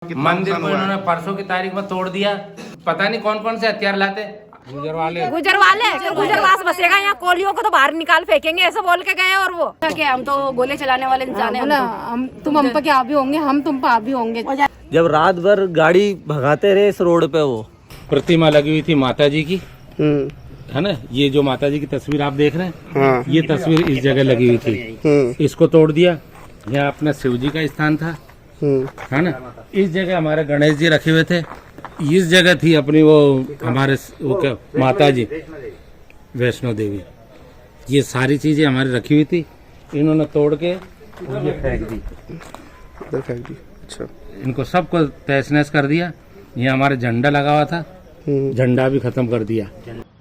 मंदिर को इन्होंने परसों की तारीख में तोड़ दिया। पता नहीं कौन कौन से हथियार लाते। गुजरवास बसेगा यहाँ, कोलियों को तो बाहर निकाल फेंकेंगे ऐसे बोल के गए। और वो क्या, हम तो गोले चलाने वाले इंसान हैं। हम तुम हम पे क्या भी होंगे, हम तुम पे भी होंगे। जब रात भर गाड़ी भगाते रहे इस रोड पे, वो प्रतिमा लगी हुई थी माता जी की, है ना। ये जो माता जी की तस्वीर आप देख रहे हैं, ये तस्वीर इस जगह लगी हुई थी। इसको तोड़ दिया। यहाँ अपना शिव जी का स्थान था, है ना। इस जगह हमारे गणेश जी रखे हुए थे। इस जगह थी अपनी वो हमारे वो क्या माता जी वैष्णो देवी। ये सारी चीजें हमारी रखी हुई थी, इन्होंने तोड़ के ये फेंक दी। अच्छा, इनको सबको तहस नहस कर दिया। ये हमारे झंडा लगा हुआ था, झंडा भी खत्म कर दिया।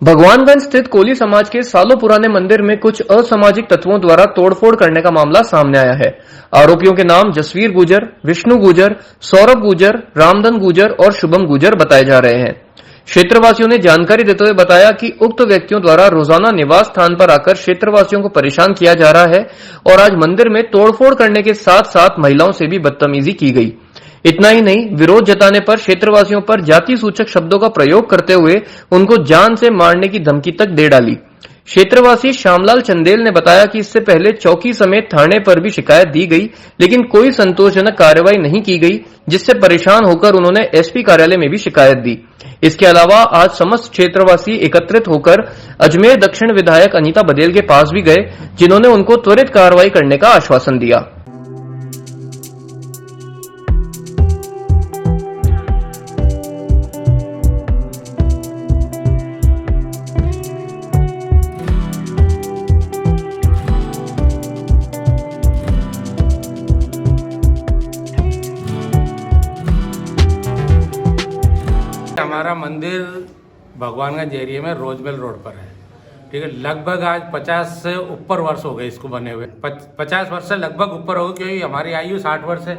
भगवानगंज स्थित कोली समाज के सालों पुराने मंदिर में कुछ असामाजिक तत्वों द्वारा तोड़फोड़ करने का मामला सामने आया है। आरोपियों के नाम जसवीर गुजर, विष्णु गुजर, सौरभ गुजर, रामधन गुजर और शुभम गुजर बताए जा रहे हैं। क्षेत्रवासियों ने जानकारी देते हुए बताया कि उक्त व्यक्तियों द्वारा रोजाना निवास स्थान पर आकर क्षेत्रवासियों को परेशान किया जा रहा है और आज मंदिर में तोड़फोड़ करने के साथ साथ महिलाओं से भी बदतमीजी की गई। इतना ही नहीं, विरोध जताने पर क्षेत्रवासियों पर जाति सूचक शब्दों का प्रयोग करते हुए उनको जान से मारने की धमकी तक दे डाली। क्षेत्रवासी श्यामलाल चंदेल ने बताया कि इससे पहले चौकी समेत थाने पर भी शिकायत दी गई, लेकिन कोई संतोषजनक कार्रवाई नहीं की गई, जिससे परेशान होकर उन्होंने एसपी कार्यालय में भी शिकायत दी। इसके अलावा आज समस्त क्षेत्रवासी एकत्रित होकर अजमेर दक्षिण विधायक अनीता बदेल के पास भी गए, जिन्होंने उनको त्वरित कार्रवाई करने का आश्वासन दिया। हमारा मंदिर भगवानगंज एरिया में रोजबेल रोड पर है, ठीक है। लगभग आज 50 से ऊपर वर्ष हो गए इसको बने हुए। 50 वर्ष से लगभग ऊपर हो गए, क्योंकि हमारी आयु 60 वर्ष है,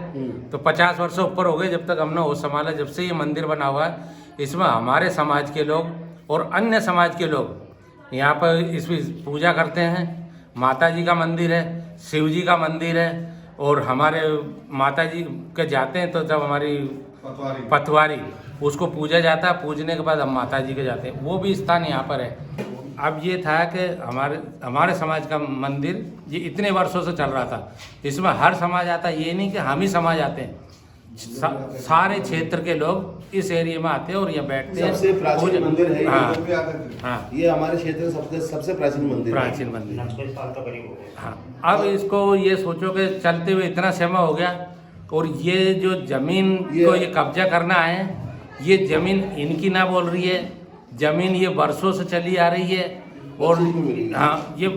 तो 50 वर्ष से ऊपर हो गए जब तक हमने होश संभाला। जब से ये मंदिर बना हुआ है, इसमें हमारे समाज के लोग और अन्य समाज के लोग यहाँ पर इसमें पूजा करते हैं। माता जी का मंदिर है, शिव जी का मंदिर है, और हमारे माता जी के जाते हैं तो जब हमारी पतवारी उसको पूजा जाता है, पूजने के बाद हम माता जी के जाते हैं। वो भी स्थान यहाँ पर है। अब ये था कि हमारे समाज का मंदिर ये इतने वर्षों से चल रहा था, इसमें हर समाज आता है, ये नहीं कि हम ही समाज आते हैं। सारे क्षेत्र के लोग इस एरिया में आते हैं और यहाँ बैठते हैं। सबसे प्राचीन मंदिर है। हाँ, ये हमारे क्षेत्र का सबसे प्राचीन मंदिर है। प्राचीन मंदिर। हाँ, अब इसको ये सोचो कि चलते हुए इतना समय हो गया, और ये जो जमीन को ये कब्जा करना है, ये जमीन इनकी ना बोल रही है, जमीन ये वर्षों से चली आ रही है। और हाँ, ये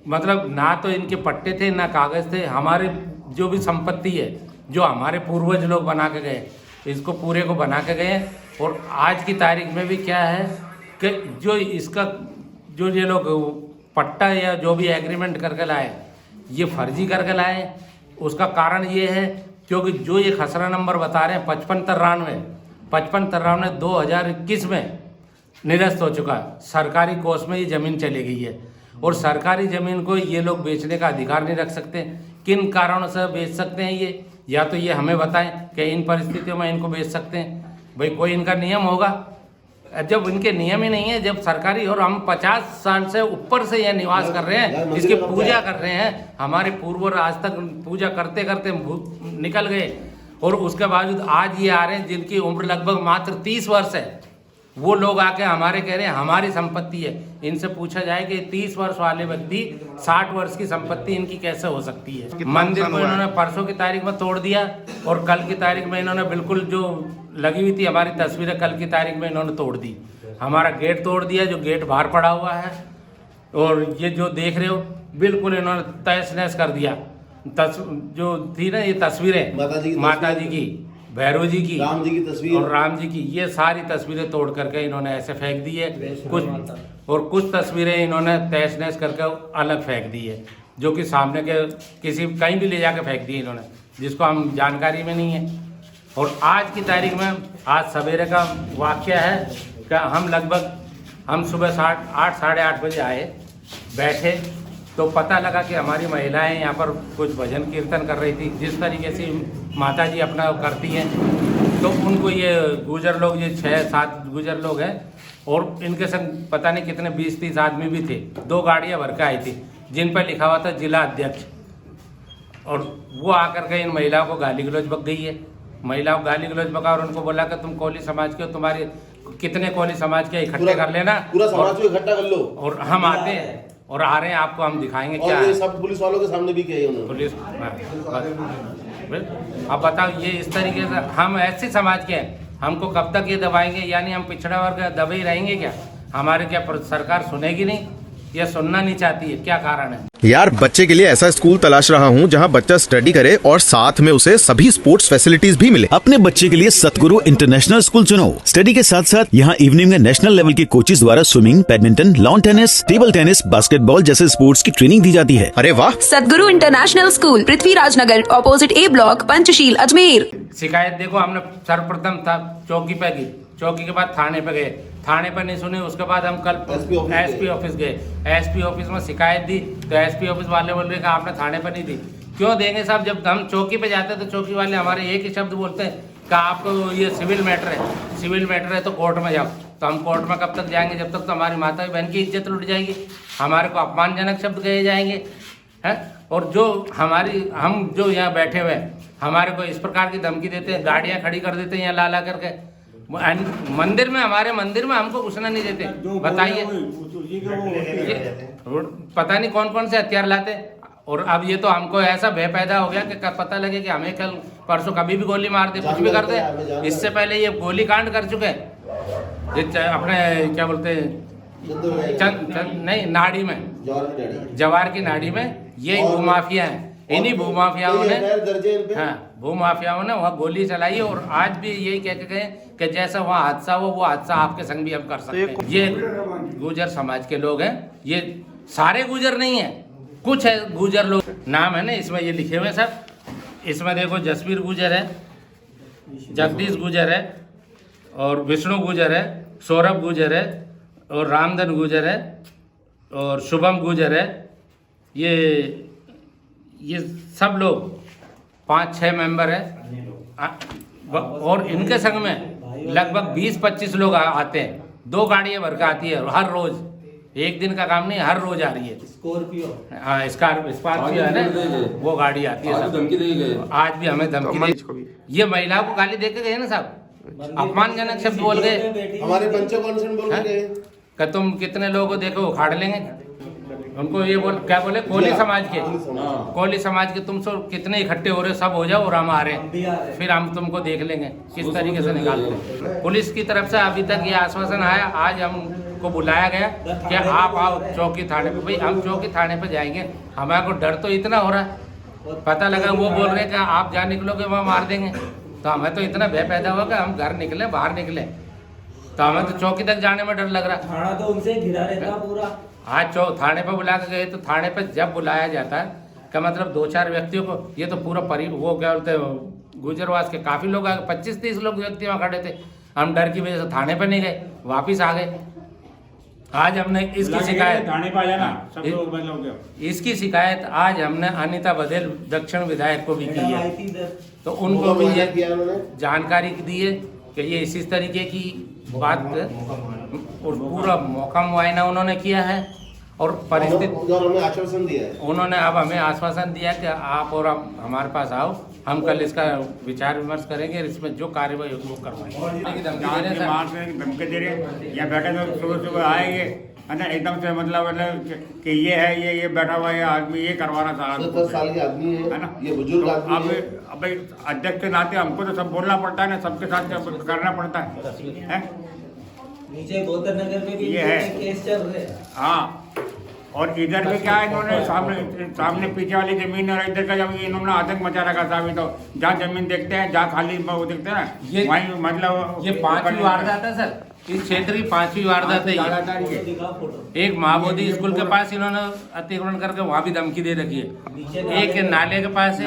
मतलब ना तो इनके पट्टे थे ना कागज थे। हमारे जो भी संपत्ति है, जो हमारे पूर्वज लोग बना के गए, इसको पूरे को बना के गए। और आज की तारीख में भी क्या है कि जो इसका जो ये लोग पट्टा या जो भी एग्रीमेंट करके लाए, ये फर्जी करके लाए। उसका कारण ये है क्योंकि जो ये खसरा नंबर बता रहे हैं 5593 2021 में निरस्त हो चुका है। सरकारी कोष में ये ज़मीन चली गई है, और सरकारी ज़मीन को ये लोग बेचने का अधिकार नहीं रख सकते। किन कारणों से बेच सकते हैं ये, या तो ये हमें बताएं कि इन परिस्थितियों में इनको बेच सकते हैं। भाई कोई इनका नियम होगा। जब इनके नियम ही नहीं है, जब सरकारी, और हम 50 साल से ऊपर से यह निवास कर रहे हैं, इसकी पूजा कर रहे हैं। हमारे पूर्वज आज तक पूजा करते करते निकल गए, और उसके बावजूद आज ये आ रहे हैं जिनकी उम्र लगभग मात्र 30 वर्ष है। वो लोग आके हमारे कह रहे हैं हमारी संपत्ति है। इनसे पूछा जाए कि 30 वर्ष वाले व्यक्ति 60 वर्ष की संपत्ति इनकी कैसे हो सकती है। मंदिर को इन्होंने परसों की तारीख में तोड़ दिया, और कल की तारीख में इन्होंने बिल्कुल जो लगी हुई थी हमारी तस्वीरें, कल की तारीख में इन्होंने तोड़ दी। हमारा गेट तोड़ दिया, जो गेट बाहर पड़ा हुआ है। और ये जो देख रहे हो, बिल्कुल इन्होंने तहस नहस कर दिया। जो थी ना ये तस्वीरें माता जी की, भैरव जी की, राम जी की तस्वीर और राम जी की, ये सारी तस्वीरें तोड़ करके इन्होंने ऐसे फेंक दी है। कुछ तस्वीरें इन्होंने तहस नहस करके अलग फेंक दी है, जो कि सामने के किसी कहीं भी ले जाके फेंक दी इन्होंने, जिसको हम जानकारी में नहीं है। और आज की तारीख में, आज सवेरे का वाकया है कि हम सुबह 8 साढ़े 8 बजे आए, बैठे, तो पता लगा कि हमारी महिलाएं यहाँ पर कुछ भजन कीर्तन कर रही थी। जिस तरीके से माता जी अपना करती हैं, तो उनको ये गुजर लोग, ये 6-7 गुजर लोग हैं, और इनके संग पता नहीं कितने 20-30 आदमी भी थे। 2 गाड़ियाँ भर के आई थी जिन पर लिखा हुआ था जिला अध्यक्ष, और वो आकर के इन महिलाओं को गाली गलौज बक गई है। महिलाओं को गाली गलौज बका और उनको बोला कि तुम कोली समाज के हो, तुम्हारे कितने कोली समाज के इकट्ठे कर लेना, पूरा समाज को इकट्ठा कर लो, और हम आते हैं और आ रहे हैं, आपको हम दिखाएंगे क्या और ये है। सब पुलिस वालों के सामने भी किया है उन्होंने। पुलिस अब बताओ, ये इस तरीके से हम ऐसे समाज के हैं, हमको कब तक ये दबाएंगे? यानी हम पिछड़ा वर्ग दबे ही रहेंगे क्या? हमारे क्या सरकार सुनेगी नहीं या सुनना नहीं चाहती है? क्या कारण है? यार, बच्चे के लिए ऐसा स्कूल तलाश रहा हूँ जहाँ बच्चा स्टडी करे और साथ में उसे सभी स्पोर्ट्स फैसिलिटीज भी मिले। अपने बच्चे के लिए सतगुरु इंटरनेशनल स्कूल चुनो। स्टडी के साथ साथ यहाँ इवनिंग में नेशनल लेवल के कोचेज द्वारा swimming, badminton, lawn tennis, table tennis, basketball जैसे स्पोर्ट्स की ट्रेनिंग दी जाती है। अरे वाह! सतगुरु international school, Prithviraj Nagar, opposite A block, Panchsheel, Ajmer. शिकायत देखो, हमने सर्वप्रथम था चौकी पे की, चौकी के बाद थाने पे गए, थाने पर नहीं सुने, उसके बाद हम कल एसपी ऑफिस गए, एसपी ऑफिस में शिकायत दी तो एसपी ऑफिस वाले बोल रहे कि आपने थाने पर नहीं दी। क्यों देंगे साहब? जब हम चौकी पे जाते हैं तो चौकी वाले हमारे एक ही शब्द बोलते हैं कि आपको ये सिविल मैटर है, सिविल मैटर है तो कोर्ट में जाओ। तो हम कोर्ट में कब तक जाएंगे? जब तक तो हमारी माता बहन की इज्जत लुट जाएगी, हमारे को अपमानजनक शब्द कहे जाएंगे हैं। और जो हम जो यहाँ बैठे हुए हैं, हमारे को इस प्रकार की धमकी देते हैं, गाड़ियाँ खड़ी कर देते हैं यहाँ ला करके मंदिर में, हमारे मंदिर में हमको घुसना नहीं देते। बताइए, पता नहीं कौन कौन से हथियार लाते। और अब ये तो हमको ऐसा भय पैदा हो गया कि पता लगे कि हमें कल परसों कभी भी गोली मार दे, कुछ भी कर दे। इससे पहले ये गोली कांड कर चुके हैं, ये अपने क्या बोलते हैं, नहीं, नाड़ी में, जवार की नाड़ी में ये भूमाफिया है। इन्हीं भूमाफियाओं ने, हाँ, भूमाफियाओं ने वहाँ गोली चलाई, और आज भी यही कह के गए कि जैसा वहाँ हादसा हो, वो हादसा आपके संग भी हम कर सकते हैं। ये गुजर समाज के लोग हैं, ये सारे गुजर नहीं है, कुछ है गुजर लोग, नाम है ना इसमें ये लिखे हुए सब। इसमें देखो, जसवीर गुजर है, जगदीश गुजर है, और विष्णु गुजर है, सौरभ गुजर है, और रामधन गुजर है, और शुभम गुजर है। ये सब लोग 5-6 मेंबर है, और इनके संग में लगभग 20-25 लोग आते हैं। 2 गाड़ियाँ भर के आती है हर रोज, एक दिन का काम नहीं, हर रोज आ रही है। स्कॉर्पियो, हाँ, स्कॉर्पियो है ना, वो गाड़ी आती है। आज भी हमें धमकी दी, ये महिलाओं को गाली दे के गए ना साहब, अपमानजनक शब्द बोल गए। हमारे पंचो कौन बोल गए कि तुम कितने लोगों को देखो उखाड़ लेंगे। उनको ये क्या बोले, कोली समाज के, कोली समाज के तुम सब कितने इकट्ठे हो रहे हो, सब हो जाओ और हम आ रहे हैं, फिर हम तुमको देख लेंगे किस तरीके से निकालते हैं। पुलिस की तरफ से अभी तक ये आश्वासन आया, आज हमको बुलाया गया कि आप आओ चौकी थाने पे। भाई, हम चौकी थाने पे जाएंगे, हमारे को डर तो इतना हो रहा है, पता लगा वो बोल रहे कि आप जहाँ निकलोगे वहाँ मार देंगे, तो हमें तो इतना भय पैदा हुआ कि हम घर निकले, बाहर निकले, तो हमें तो चौकी तक जाने में डर लग रहा। थाना तो उनसे घिरा रहता पूरा। आज थाने पर बुला के गए, तो थाने पर जब बुलाया जाता है का मतलब 2-4 व्यक्तियों को, ये तो पूरा वो क्या बोलते हैं, गुजरवास के काफ़ी लोग आ गए, 25-30 लोग व्यक्ति वहाँ खड़े थे। हम डर की वजह से थाने पर नहीं गए, वापिस आ गए। आज हमने इसकी शिकायत, थाने पर आ जाना, सब लोग बंद हो गए। इसकी शिकायत आज हमने अनिता बघेल दक्षिण विधायक को भी की है, तो उनको भी ये जानकारी दी है कि ये इसी तरीके की बात, और पूरा मौका मुआयना उन्होंने किया है, और परिस्थिति हमें आश्वासन दिया है। उन्होंने अब हमें आश्वासन दिया कि आप और आप हमारे पास आओ, हम कल इसका विचार विमर्श करेंगे, इसमें जो कार्यवाही होगी वो करवाएंगे। धमकी दे रहे, यहाँ बैठे तो सुबह आएंगे, है ना, एकदम से मतलब कि ये है, ये बैठा हुआ है आदमी, ये करवाना चाह 70 साल के आदमी है ना, ये बुजुर्ग आदमी है। अब अध्यक्ष के नाते हमको तो सब बोलना पड़ता है ना, सबके साथ करना पड़ता है। नीचे गौतर नगर में भी ये है केस चल रहे हैं। हाँ, और इधर भी क्या है, इन्होंने सामने पीछे वाली जमीन और इधर का जमीन इन्होंने आतंक मचा रखा था। अभी तो जहाँ जमीन देखते हैं, जहाँ खाली वो देखते हैं ना, वहीं मतलब ये 5वीं वारदात है सर, इस क्षेत्र की 5वीं वारदात है। एक महाबोधि स्कूल के पास इन्होंने अतिक्रमण करके वहाँ भी धमकी दे रखी है, एक नाले के पास है,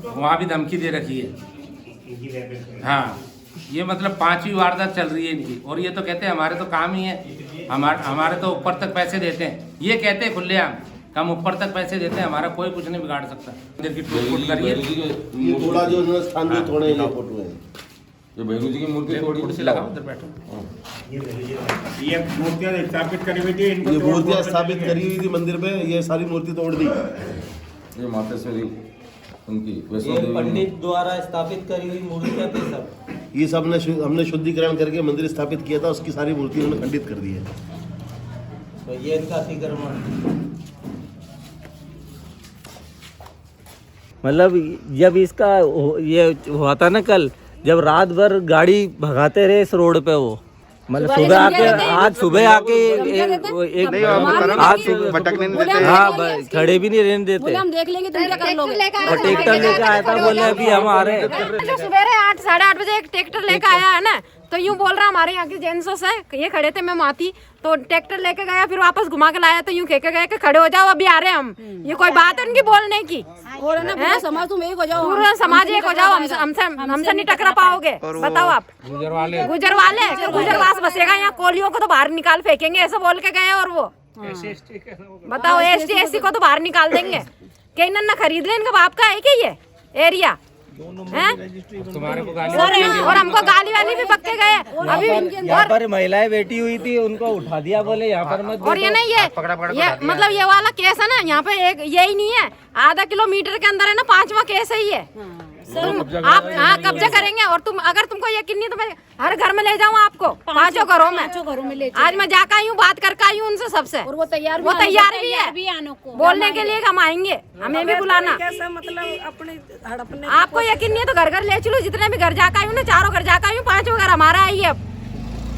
वहाँ भी धमकी दे रखी है। हाँ, ये मतलब 5वीं वारदात चल रही है इनकी, और ये तो कहते हैं हमारे तो काम ही है, हमारे तो ऊपर तक पैसे देते हैं। ये कहते हैं खुलेआम हम ऊपर तक पैसे देते हैं, हमारा कोई कुछ नहीं बिगाड़ सकता। मंदिर की टूट फूट करिए, ये थोड़ा जो उन्होंने स्थान भी तोड़े हैं, ये फोटो है जो भैरू जी की मूर्ति तोड़ी कुर्सी लगाओ, उधर बैठो। ये मूर्तियां स्थापित करी हुई थी, इनको ये तोड़-फोड़ मूर्तियां करके स्थापित करी हुई थी मंदिर में, ये सारी मूर्ति तोड़ दी। ये मातेश्वरी उनकी वैष्णो ये देवी पंडित द्वारा स्थापित करी हुई मूर्तियां थी सब। ये सब हमने शुद्धिकरण करके मंदिर स्थापित किया था, उसकी सारी मूर्ति उन्होंने खंडित कर दी है। तो ये इनका अतिक्रमण, मतलब जब इसका ये हुआ था ना कल, जब रात भर गाड़ी भगाते रहे इस रोड पे, वो मतलब सुबह आके, आज सुबह आके आज सुबह हाँ खड़े भी नहीं रहने देते। हम देख लेंगे तुम क्या कर लोगे। और ट्रैक्टर लेके आया था, बोले अभी हम आ रहे हैं। जो सवेरे 8 साढ़े 8 बजे एक ट्रैक्टर लेके आया है ना, तो यूं बोल रहा हमारे यहाँ के जेंट्सों से, ये खड़े थे, मैं माती, तो ट्रैक्टर लेके गया, फिर वापस घुमा के लाया, तो यूं कह के गए कि खड़े हो जाओ, अभी आ रहे हैं हम। ये कोई बात है उनकी बोलने की? और है ना पूरा समाज तुम एक हो जाओ, पूरा समाज एक हो जाओ, हमसे नहीं टकरा पाओगे। बताओ आप, गुजरवास बसेगा यहाँ, कोलियों को तो बाहर निकाल फेंकेंगे, ऐसे बोल के गए। और वो बताओ ST SC को तो बाहर निकाल देंगे। कहीं ना खरीद ले, इनका बाप का है क्या ये एरिया? तुम्हारे को गाली और हमको गाली वाली भी पक्के गए अभी। यहाँ पर महिलाएं बैठी हुई थी, उनको उठा दिया, बोले यहाँ पर मत। और ये नहीं, ये मतलब ये वाला केस है ना, यहाँ पे एक यही नहीं है, आधा किलोमीटर के अंदर है ना, 5वां केस है ये। आप हाँ कब्जा करेंगे। और तुम अगर तुमको यकीन नहीं तो मैं हर घर में ले जाऊँ आपको, 5 घरों में ले। आज मैं जाकर आई हूँ, बात करके आई हूँ उनसे सबसे, और वो तैयार भी है बोलने के लिए। हम आएंगे, हमें भी बुलाना। मतलब आपको यकीन नहीं है तो घर घर ले चलो, जितने भी घर जाकर आई हूँ ना, 4 घर जाकर आई हूँ, 5 घर हमारा आई है।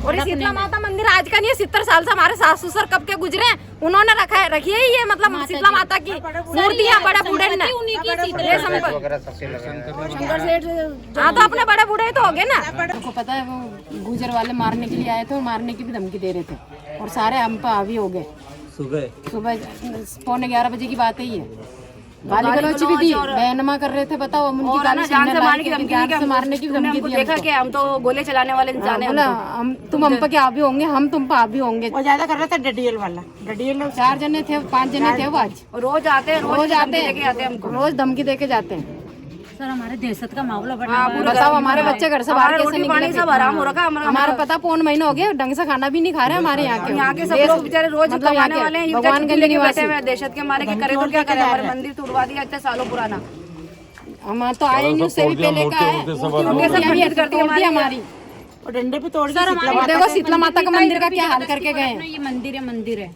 और ये शीतला माता मंदिर आज का नहीं है, 70 साल से हमारे सास ससुर कब के गुजरे हैं, उन्होंने रखी है ये, मतलब शीतला माता की मूर्तियाँ बड़े बूढ़े ने। हाँ तो अपने बड़े बूढ़े तो हो गए ना। आपको पता है वो गुजर वाले मारने के लिए आए थे और मारने की भी धमकी दे रहे थे, और सारे हम पे हावी हो गए। सुबह 11:15 बजे की बात है ये। गाली गलौच भी दी, बहनमा कर रहे थे। बताओ हम उनकी गाली जान से मारने की धमकी दी। देखा कि हम तो गोले चलाने वाले इंसान हैं, हम तुम हम पे क्या हावी होंगे, हम तुम पे हावी होंगे। वो ज्यादा कर रहा था डडियल वाला, डडियल 4 जने थे, 5 जने थे वो। आज रोज आते हैं, रोज धमकी देके जाते हैं। सर हमारे दहशत का मामला बताओ, हमारे बच्चे घर से बाहर कैसे निकले? सब आराम हो रखा हमारा पता 5 महीने हो गए, ढंग से खाना भी नहीं खा रहे हमारे यहाँ के सब लोग बेचारे रोज मतलब कमाने वाले हैं, भगवान के लिए बैठे हुए हैं दहशत के मारे। करे तो क्या करे, हमारे मंदिर तोड़वा दिया इतने सालों पुराना। हम तो आए नहीं, उससे भी पहले का है हमारी, और डंडे पे तोड़ देखो शीतला माता का मंदिर का क्या हाल करके गए। ये मंदिर है